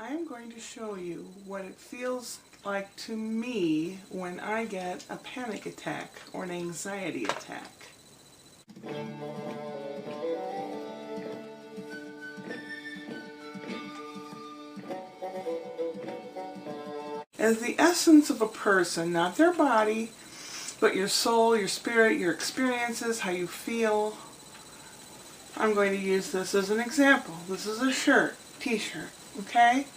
I'm going to show you what it feels like to me when I get a panic attack or an anxiety attack. As the essence of a person, not their body, but your soul, your spirit, your experiences, how you feel. I'm going to use this as an example. This is a shirt, t-shirt, okay?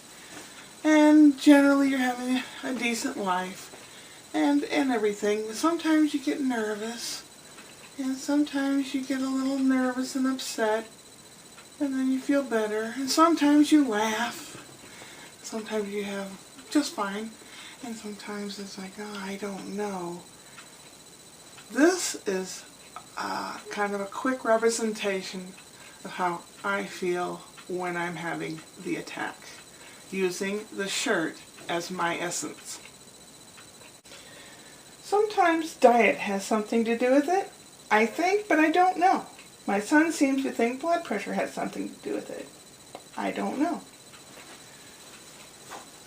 And generally you're having a decent life and everything. Sometimes you get nervous, and sometimes you get a little nervous and upset, and then you feel better. And sometimes you laugh. Sometimes you have just fine. And sometimes it's like, oh, I don't know. This is kind of a quick representation of how I feel when I'm having the attack, using the shirt as my essence. Sometimes diet has something to do with it, I think, but I don't know. My son seems to think blood pressure has something to do with it. I don't know.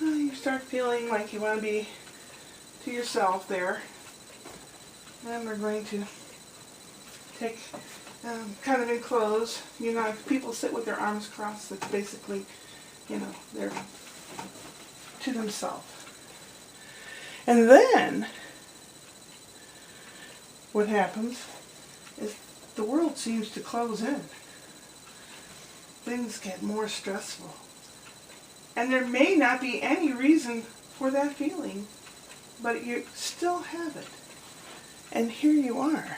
Well, you start feeling like you want to be to yourself there. And we're going to take, kind of enclose, if people sit with their arms crossed, that's basically, they're to themselves. And then, what happens is the world seems to close in. Things get more stressful. And there may not be any reason for that feeling, but you still have it. And here you are.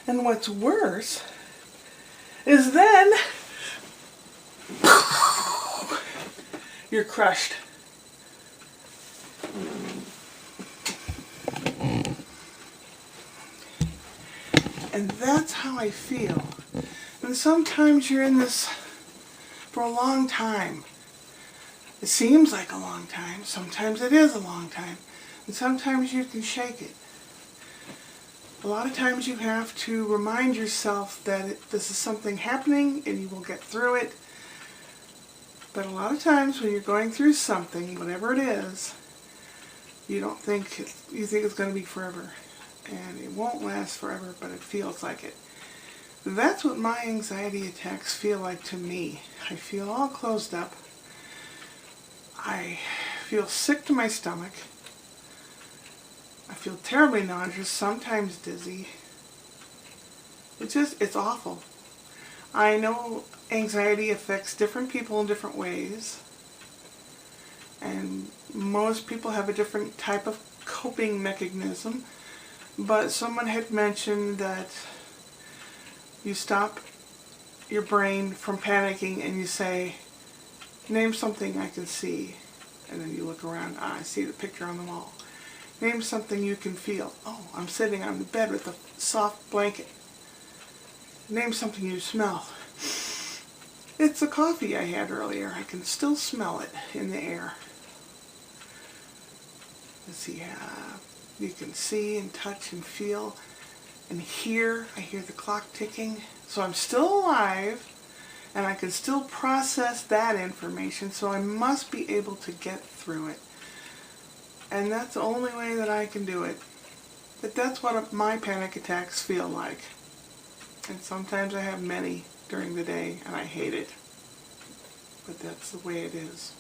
And what's worse is then you're crushed. And that's how I feel. And sometimes you're in this for a long time. It seems like a long time. Sometimes it is a long time. And sometimes you can shake it. A lot of times you have to remind yourself that this is something happening and you will get through it. But a lot of times when you're going through something, whatever it is, you think it's going to be forever. And it won't last forever, but it feels like it. That's what my anxiety attacks feel like to me. I feel all closed up. I feel sick to my stomach. I feel terribly nauseous, sometimes dizzy. It's awful. I know anxiety affects different people in different ways. And most people have a different type of coping mechanism. But someone had mentioned that you stop your brain from panicking and you say, name something I can see. And then you look around, I see the picture on the wall. Name something you can feel. Oh, I'm sitting on the bed with a soft blanket. Name something you smell. It's the coffee I had earlier. I can still smell it in the air. Let's see, you can see and touch and feel and hear. I hear the clock ticking. So I'm still alive and I can still process that information, so I must be able to get through it. And that's the only way that I can do it. But that's what my panic attacks feel like. And sometimes I have many during the day and I hate it. But that's the way it is.